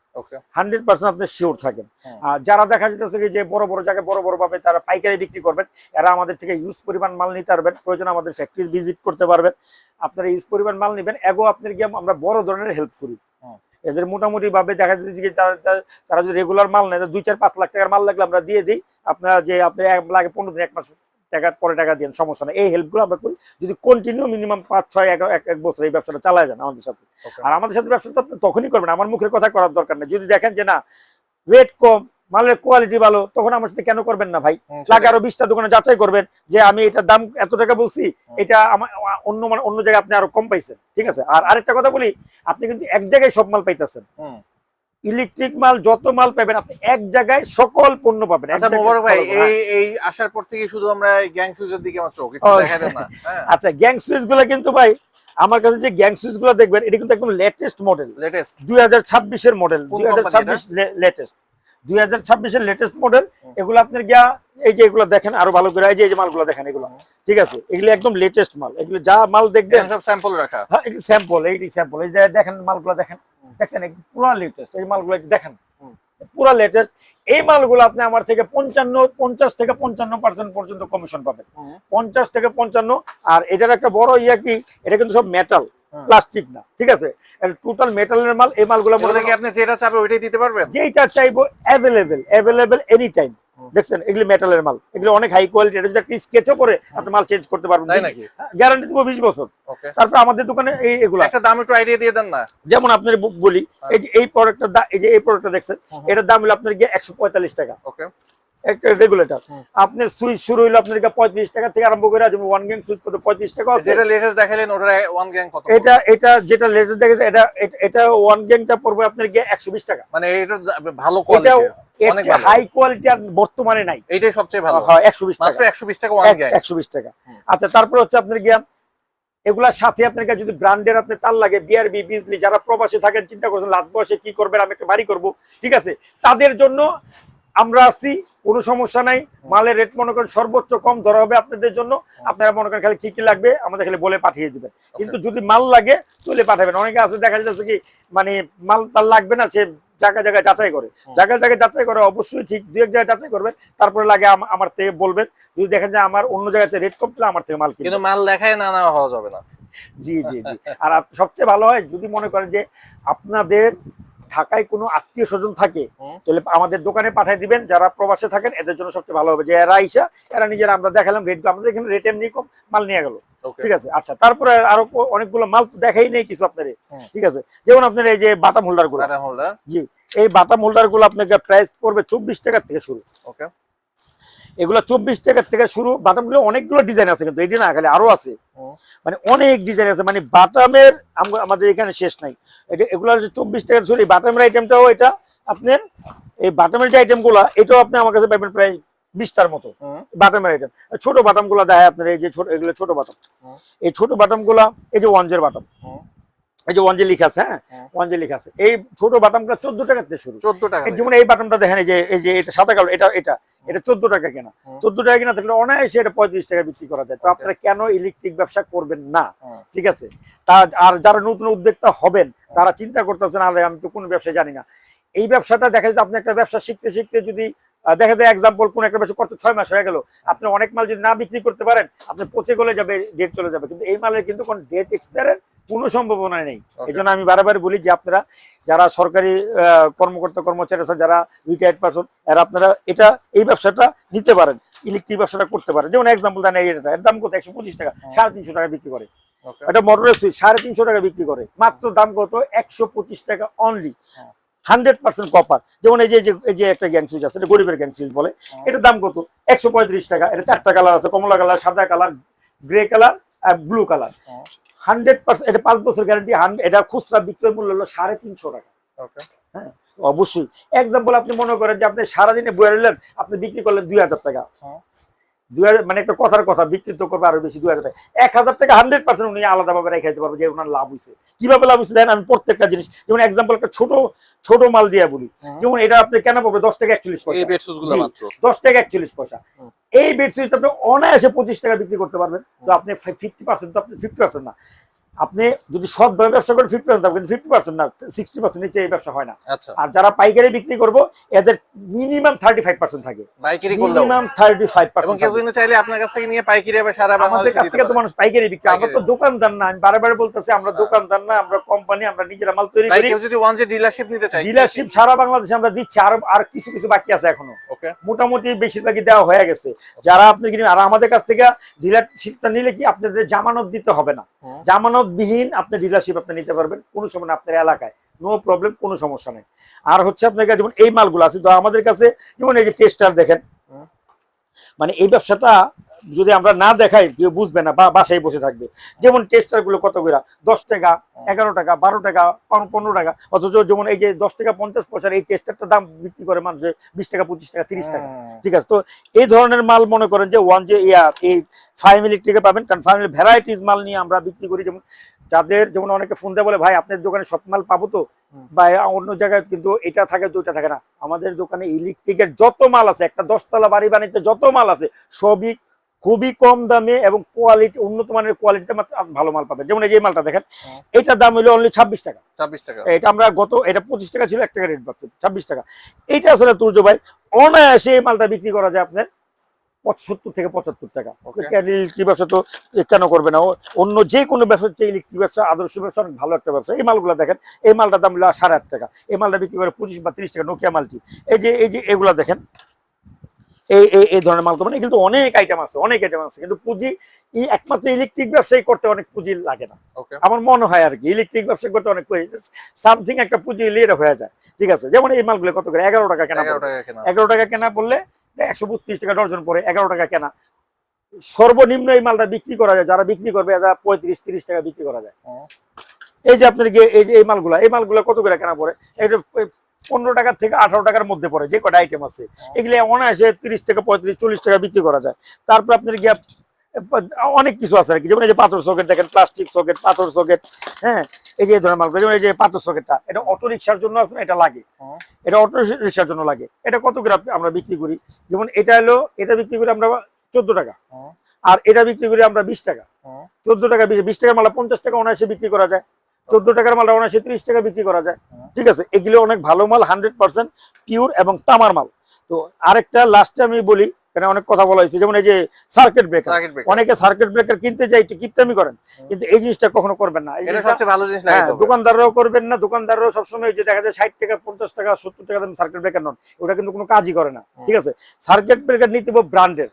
100% আপনি শিওর থাকেন। আর যারা দেখা যাচ্ছে যে বড় বড় জায়গায় বড় বড় ভাবে তারা পাইকারি বিক্রি করবেন, এরা আমাদের থেকে ইউজ পরিমাণ মাল নিতে পারবেন, প্রয়োজন আমাদের ফ্যাক্টরি ভিজিট করতে পারবেন, আপনারা ইউজ পরিমাণ মাল নেবেন, এগো আপনার গিয়ে আমরা বড় ধরনের হেল্প করি। এদের মোটামুটি ভাবে দেখা যাচ্ছে যে তারা যদি রেগুলার মাল নেয়, 2-4-5 লাখ টাকার মাল লাগলে আমরা দিয়ে দিই, আপনারা যে আপনি 1 লাগে 15 দিন 1 মাস টাকা পরে টাকা দিয়ে সমস্যা নেই। এই হেল্পগুলো আমরা করি যদি কন্টিনিউ মিনিমাম 5-6-1 বছর এই ব্যবসাটা চালায় যান আমাদের সাথে। আর আমাদের সাথে ব্যবসাটা তখনই করবেন, আমার মুখের কথা করার দরকার নেই। যদি দেখেন যে না রেট কম, মালের কোয়ালিটি ভালো, তখন আমার সাথে কেন করবেন না ভাই? লাগে আরো 20টা দোকানে যাচাই করবেন যে আমি এটার দাম এত টাকা বলছি, এটা আমার অন্য জায়গায় আপনি আরো কম পাইছেন, ঠিক আছে। আর আরেকটা কথা বলি, আপনি কিন্তু এক জায়গায় সব মাল পাইতেছেন। ইলেকট্রিক মাল যত মাল পাবেন আপনি এক জায়গায় সকল পণ্য পাবেন। আচ্ছা মোবারক ভাই, এই আসার পর থেকে শুধু আমরা গ্যাং সুইচের দিকে আমার চোখ একটু দেখা দেন না। আচ্ছা, গ্যাং সুইচ গুলো কিন্তু ভাই আমার কাছে যে গ্যাং সুইচ গুলো দেখবেন, এটা কিন্তু একদম লেটেস্ট মডেল, 2026 এর মডেল, 2026 লেটেস্ট, 2026 এর লেটেস্ট মডেল। এগুলো আপনার গিয়া এই যে এগুলো দেখেন আরো ভালো করে, এই যে মালগুলো দেখেন, এগুলো ঠিক আছে, এগুলো একদম লেটেস্ট মাল। এগুলো যা মাল দেখবেন সব স্যাম্পল রাখা। হ্যাঁ, এগুলো স্যাম্পল, এইগুলো স্যাম্পল। এই যে দেখেন মালগুলো দেখেন, দেখছেন পুরো লেটেস্ট এই মালগুলো দেখেন, পুরো লেটেস্ট। এই মালগুলো আপনি আমার থেকে 50 থেকে 55% পর্যন্ত কমিশন পাবেন, 50 থেকে 55। আর এটার একটা বড় ইয়া কি, এটা কিন্তু সব মেটাল, প্লাস্টিক না, ঠিক আছে, এটা টোটাল মেটালের মাল। এই মালগুলো আপনি যেটা চাইবে ওইটাই দিতে পারবেন, যেটা চাইবো অ্যাভেলেবেল এনি টাইম। দেখছেন এগুলো মেটালের মাল, এগুলো অনেক হাই কোয়ালিটি। এটা যদি একটা স্কেচও করে আপনি মাল চেঞ্জ করতে পারবেন, গ্যারান্টি দেবো 20 বছর। তারপর আমাদের দোকানে এগুলো একটা দাম একটু আইডিয়া দিয়ে দেন না। যেমন আপনার বলি, এই যে এই প্রোডাক্টটা, এই যে এই প্রোডাক্টটা দেখছেন, এটার দাম হলো আপনার গিয়ে 145 টাকা। ওকে, একটা রেগুলেটর। আপনার সুইচ শুরু হইলো আপনার 35 টাকা থেকে আরম্ভ করে, যেমন 1 গ্যাং সুইচ কত 35 টাকা আছে। যেটা লেটেস্ট দেখালেন ওটা 1 গ্যাং কত? এটা যেটা লেটেস্ট দেখেছে, এটা 1 গ্যাংটা পড়বে আপনার গিয়ে 120 টাকা। মানে এটা ভালো কোয়ালিটি, অনেক ভালো, হাই কোয়ালিটি আর বর্তমানে নাই, এটাই সবচেয়ে ভালো। হ্যাঁ, 120 টাকা, মাত্র 120 টাকা 1 গ্যাং, 120 টাকা। আচ্ছা, তারপর হচ্ছে আপনার গিয়া এগুলার সাথে আপনার কাছে যদি ব্র্যান্ডের আপনি তার লাগে, বিআরবি, বিজলি, যারা প্রবাসে থাকেন, চিন্তা করছেন লাস্ট বয়সে কি করবেন, আমি একটা বাড়ি করব, ঠিক আছে, তাদের জন্য আমরা আছি, কোনো সমস্যা নাই। মালের রেট মনে করেন সর্বোচ্চ কম ধরা হবে আপনাদের জন্য। আপনারা মনে করেন খালি কি কি লাগবে আমাদের খালি বলে পাঠিয়ে দিবেন, কিন্তু যদি মাল লাগে তুলে পাঠাবেন। অনেকে আছে দেখা যাচ্ছে কি মানে মাল তার লাগবে না, সে জায়গায় জায়গায় যাচাই করে, জায়গায় জায়গায় যাচাই করে, অবশ্যই ঠিক 2-1 জায়গায় যাচাই করবেন, তারপরে লাগে আমার থেকে বলবেন। যদি দেখেন যে আমার অন্য জায়গায় রেট কম, তাহলে আমার থেকে মাল কিনবেন, কিন্তু মাল দেখায় না নেওয়া হওয়া যাবে না। জি জি জি। আর সবচেয়ে ভালো হয় যদি মনে করেন যে আপনাদের ঢাকায় কোনো আত্মীয় স্বজন থাকে, তাহলে আমাদের দোকানে পাঠিয়ে দিবেন। যারা প্রবাসে থাকেন এদের জন্য সবচেয়ে ভালো হবে যে এরা আইসা, এরা নিজেরা, আমরা দেখালাম রেট, আমাদের এখানে রেট এমনি কম, মাল নিয়ে গেল, ঠিক আছে। আচ্ছা, তারপরে আরো অনেকগুলো মাল তো দেখাই নেই কিছু আপনার, ঠিক আছে। যেমন আপনার এই যে বাটাম হোল্ডার গুলো, জি, এই বাটাম হোল্ডার গুলো আপনাকে প্রাইস পড়বে 24 টাকা থেকে শুরু। ওকে, এগুলো 24 টাকা থেকে শুরু। বাটাম গুলো অনেকগুলো ডিজাইন আছে, কিন্তু এটি না, খালি আরো আছে, মানে অনেক ডিজাইন আছে, মানে বাটামের আমাদের এখানে শেষ নাই। এগুলো 24 টাকা শুরু। বাটামের আইটেমটাও এটা আপনার, এই বাটামের যে আইটেম গুলা, এটাও আপনি আমার কাছে পাবেন প্রায় 20টার মতো বাটামের আইটেম। ছোট বাটাম গুলা দেখায় আপনার, এই যে ছোট, এগুলো ছোট বাটাম। এই ছোট বাটাম গুলা, এই যে ওয়ানজের বাটাম, এই যে ওয়ানজে লেখা আছে, হ্যাঁ, ওয়ানজে লেখা আছে। এই ছোট বাটামটা 14 টাকা থেকে শুরু, 14 টাকা। যেমন এই বাটামটা দেখেন, এই যে এটা সাদা কালো, এটা 14 টাকা কেনা, 14 টাকা কেনা থাকলে অনায়াসে এটা 35 টাকা বিক্রি করা যায়। তো আপনারা কেন ইলেকট্রিক ব্যবসা করবেন না, ঠিক আছে। আর যারা নতুন উদ্যোক্তা হবেন তারা চিন্তা করতেছেন, আরে আমি তো কোনো ব্যবসা জানি না। এই ব্যবসাটা দেখা যায় আপনি একটা ব্যবসা শিখতে শিখতে যদি দেখা যায়, এক্সাম্পল কোন একটা ব্যবসা করতে 6 মাস হয়ে গেল, আপনি অনেক মাল যদি না বিক্রি করতে পারেন, আপনি পচে গলে যাবে, ডেট চলে যাবে। কিন্তু এই মালের কিন্তু কোন ডেট এক্সপায়ারের কোনো সম্ভাবনা নেই। এই জন্য আমি বারবার বলি যে আপনারা যারা সরকারি কর্মকর্তা কর্মচারী আছেন, যারা রিটায়ার্ড পারসন, এরা আপনারা এই ব্যবসাটা নিতে পারেন, ইলেকট্রিক ব্যবসাটা করতে পারেন। যেমন এক্সাম্পল দেন, এর দাম কত? 125 টাকা, 350 টাকা বিক্রি করে। এটা মোটরের সুইচ 350 টাকা বিক্রি করে, মাত্র দাম কত? 125 টাকা অনলি, 100% কপার। যেমন এই যে একটা গ্যাং সুইচ আছে, এটা গরিবের গ্যাং সুইচ বলে, এটার দাম কত? 135 টাকা। এটা 4টা কালার আছে, কমলা কালার, সাদা কালার, গ্রে কালার আর ব্লু কালার। 100%, এটা 5 বছর গ্যারান্টি। এটা খুচরা বিক্রয় মূল্য হলো 350 টাকা। হ্যাঁ, অবশ্যই। এক্সাম্পল আপনি মনে করেন যে আপনি সারাদিনে বয়ে রইলেন, আপনি বিক্রি করলেন 2000 টাকা, মানে একটা কথার কথা বিক্রি তো করবে আরো বেশি 2000 টাকা, 1000 টাকা 100% উনি আলাদাভাবে রেখে দিতে পারবে যে ওনার লাভ হয়েছে। কিভাবে লাভ হয়েছে দেখেন, আমি প্রত্যেকটা জিনিস যেমন এক্সাম্পল একটা ছোট মাল দিয়ে বলি, যেমন এটা আপনি কেন পাবে 10 টাকা 41 পয়সা, এই বেডশুজ গুলো জি, মাত্র 10 টাকা 41 পয়সা। এই বেডশিট আপনি অনায়াসে 25 টাকা বিক্রি করতে পারবেন। তো আপনি 50% তো আপনি 50% না, আপনি যদি সৎভাবে ব্যবসা করেন 50% দাম, কিন্তু 50% না 60% নিচে এই ব্যবসা হয় না। আচ্ছা, আর যারা পাইকারি বিক্রি করব এদের মিনিমাম 35% থাকে, পাইকারি করলেও মিনিমাম এবং 35% কেউ থাকে। কিন্তু চাইলে আপনার কাছ থেকে নিয়ে পাইকারি আবার সারা আমাদের বাংলাদেশে কাছ দিতে থেকে তো পারে। মানুষ পাইকারি বিক্রি, আমরা তো পাইকারি। দোকানদার না, আমি বারবার বলতেছি আমরা দোকানদার না, আমরা কোম্পানি, আমরা নিজেরা মাল তৈরি ভাই করি। কেউ যদি ওয়ান যে ডিলারশিপ নিতে চায়, ডিলারশিপ সারা বাংলাদেশে আমরা দিচ্ছি, আর কিছু কিছু বাকি আছে এখনো, ওকে, মোটামুটি বেশিরভাগই দেওয়া হয়ে গেছে। যারা আপনি কিনবেন, আর আমাদের কাছ থেকে ডিলারশিপটা নিলে কি আপনাদের জামানত দিতে হবে না, জামানতবিহীন আপনি ডিলারশিপ আপনি নিতে পারবেন কোনো সময় না, আপনার এলাকায় নো প্রবলেম, কোনো সমস্যা নেই। আর হচ্ছে আপনার কাছে যেমন এই মালগুলো আছে, তো আমাদের কাছে যেমন এই যে টেস্টার দেখেন, মানে এই ব্যবসাটা যদি আমরা না দেখাই কেউ বুঝবে না বা বাসায় বসে থাকবে। যেমন টেস্টার গুলো কত করে 10 টাকা 11 টাকা 12 টাকা 15 টাকা, অথচ যেমন এই যে 10 টাকা 50 পয়সার এই টেস্টারটার দাম বিক্রি করে মানুষ 20 টাকা 25 টাকা 30 টাকা, ঠিক আছে। তো এই ধরনের মাল মনে করেন যে ওয়ান যে এই ফাইভ ইলেকট্রিকে পাবেন, কারণ ফাইভ ভ্যারাইটিস মাল নিয়ে আমরা বিক্রি করি। যেমন যাদের যেমন অনেকে ফোন দিয়ে বলে ভাই আপনার দোকানে সব মাল পাবো তো, বা অন্য জায়গায় কিন্তু এটা থাকে দুইটা থাকে না, আমাদের দোকানে ইলেকট্রিকের যত মাল আছে, একটা 10 তলা বাড়ি বানাইতে যত মাল আছে সবই খুবই কম দামে এবং কোয়ালিটি, উন্নত মানের কোয়ালিটিতে ভালো মাল পাবেন। যেমন এই যে মালটা দেখেন, এটার দাম হলো অনলি 26 টাকা। 26 টাকা। এটা আমরা এটা 25 টাকা ছিল, 1 টাকা রেট পাচ্ছে 26 টাকা। এইটা আসলে তুর্য ভাই অনায়াসে এই মালটা বিক্রি করা যায় আপনার 70 থেকে 75 টাকা। ইলেকট্রিক ব্যবসা তো কেন করবে না, অন্য যে কোনো ব্যবসা হচ্ছে ইলেকট্রিক ব্যবসা আদর্শ ব্যবসা, অনেক ভালো একটা ব্যবসা। এই মালগুলো দেখেন, এই মালটার দাম হলো 8.5 টাকা, এই মালটা বিক্রি করে 25 বা 30 টাকা। নোকিয়া মালটি এই যে এগুলা দেখেন, এই ধরনের মাল মানে কিন্তু অনেক আইটেম আছে, কিন্তু পুঁজি একমাত্র ইলেকট্রিক ব্যবসায়ী করতে অনেক পুঁজি লাগে না আমার মনে হয় আর কি। ইলেকট্রিক ব্যবসা করতে অনেক সামথিং একটা পুঁজি লিয়ে হয়ে যায়, ঠিক আছে। যেমন এই মালগুলো কত করে 11 টাকা কেনা, 11 টাকা কেনা বললে 132 টাকা ডর্জন পরে 11 টাকা কেনা। সর্বনিম্ন এই মালটা বিক্রি করা যায়, যারা বিক্রি করবে 35-30 টাকা বিক্রি করা যায়। এই যে আপনার এই যে এই মালগুলা কত করে কেনা পড়ে, এটা 15 টাকা থেকে 18 টাকার মধ্যে পড়ে, যে কটা আইটেম আছে এগুলো অনায়াসে 30 থেকে 35-40 টাকা বিক্রি করা যায়। তারপর আপনার গিয়ে অনেক কিছু আছে আর কি, যেমন এই যে পাথর সকেট দেখেন, প্লাস্টিক সকেট, পাথর সকেট, হ্যাঁ এই যে ধরনের মালগুলো। যেমন এই যে পাথর সকেটটা, এটা অটো রিক্সার জন্য আছে না, এটা লাগে, এটা অটো রিক্সার জন্য লাগে। এটা কত করে আমরা বিক্রি করি, যেমন এটা হলো, এটা বিক্রি করি আমরা 14 টাকা, আর এটা বিক্রি করি আমরা 20 টাকা। 14 টাকা 20 টাকার মাল 50 টাকা অনায়াসে বিক্রি করা যায়, 14 টাকার মালটা অনায়াসে 30 টাকা বিক্রি করা যায়, ঠিক আছে। এগুলো অনেক ভালো মাল, 100% পিওর এবং তামার মাল। তো আরেকটা লাস্টে আমি বলি, কারণ অনেক কথা বলা হয়েছে, যেমন এই যে সার্কিট ব্রেকার, অনেকে সার্কিট ব্রেকার কিনতে যায় একটু কিপটামি করেন, কিন্তু এই জিনিসটা কখনো করবেন না। এটা সবচেয়ে ভালো জিনিস লাগে, দোকানদাররাও করবেন না, দোকানদাররাও সবসময় যে দেখা যায় 60 টাকা 50 টাকা 70 টাকা দাম সার্কিট ব্রেকার নন, ওটা কিন্তু কোনো কাজই করে না, ঠিক আছে। সার্কিট ব্রেকার নিতে হবে ব্র্যান্ডের,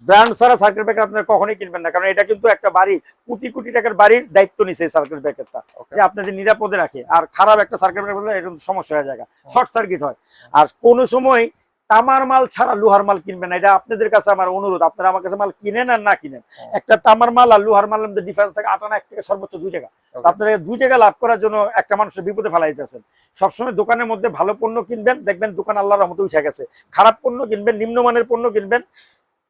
ব্র্যান্ড ছাড়া সার্কিট ব্রেকার আপনার কখনোই কিনবেন না, কারণ এটা কিন্তু একটা বাড়ি, কোটি কোটি টাকার বাড়ির দায়িত্ব নিছে এই সার্কিট ব্রেকারটা, যে আপনাদের নিরাপদে রাখে। আর খারাপ একটা সার্কিট ব্রেকার হলে এরকম সমস্যা হয়ে যায়, শর্ট সার্কিট হয়। আর কোনো সময় তামার মাল ছাড়া লোহার মাল কিনবেন না, এটা আপনাদের কাছে আমার অনুরোধ। আপনারা আমার কাছে মাল কিনেন আর না কিনেন, একটা তামার মাল আর লোহার মালের মধ্যে ডিফারেন্স থাকে 8 আনা, 1 টাকা সর্বোচ্চ 2 টাকা। আপনারা 2 টাকা লাভ করার জন্য একটা মানুষের বিপদে ফেলাই দিতেছেন। সবসময় দোকানের মধ্যে ভালো পণ্য কিনবেন, দেখবেন দোকান আল্লাহর রহমতে উঠে গেছে। খারাপ পণ্য কিনবেন, নিম্নমানের পণ্য কিনবেন,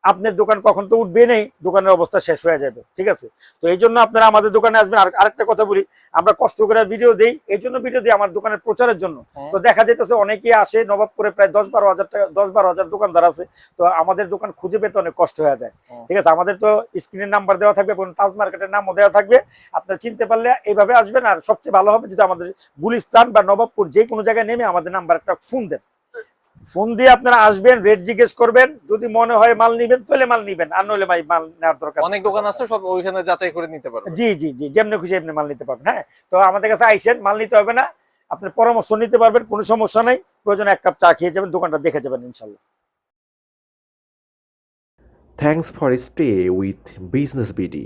আপনার দোকান কখন তো উঠবে নেই, দোকানের অবস্থা শেষ হয়ে যাবে, ঠিক আছে। তো এই জন্য আপনারা আমাদের দোকানে আসবেন। আর আরেকটা কথা বলি, আমরা কষ্ট করে ভিডিও দেই, এই জন্য ভিডিও দিই আমার দোকানের প্রচারের জন্য। তো দেখা যাইতেছে অনেকেই আসে, নবাবপুরে প্রায় 10-12 হাজার টাকা 10-12 হাজার দোকানদার আছে, তো আমাদের দোকান খুঁজে পেতে অনেক কষ্ট হয়ে যায়, ঠিক আছে। আমাদের তো স্ক্রিনের নাম্বার দেওয়া থাকবে, তাজ মার্কেটের নামও দেওয়া থাকবে, আপনারা চিনতে পারলে এইভাবে আসবেন। আর সবচেয়ে ভালো হবে যদি আমাদের গুলিস্তান বা নবাবপুর যে কোনো জায়গায় নেমে আমাদের নাম্বার একটা ফোন দেন, ফোন দিয়ে আপনারা আসবেন, রেট জিজ্ঞেস করবেন, যদি মনে হয় মাল নিবেন তাহলে মাল নিবেন, আর নইলে ভাই মাল নেওয়ার দরকার। অনেক দোকান আছে, সব ওইখানে যাচাই করে নিতে পারবেন। জি জি জি, যেমনি খুশি এমনি মাল নিতে পারবেন। হ্যাঁ, তো আমাদের কাছে আইসেন, মাল নিতে হবে না, আপনার পরামর্শ নিতে পারবেন, কোনো সমস্যা নেই। প্রয়োজনে 1 কাপ চা খেয়ে যাবেন, দোকানটা দেখে যাবেন ইনশাল্লাহ। Thanks for stay with Business BD.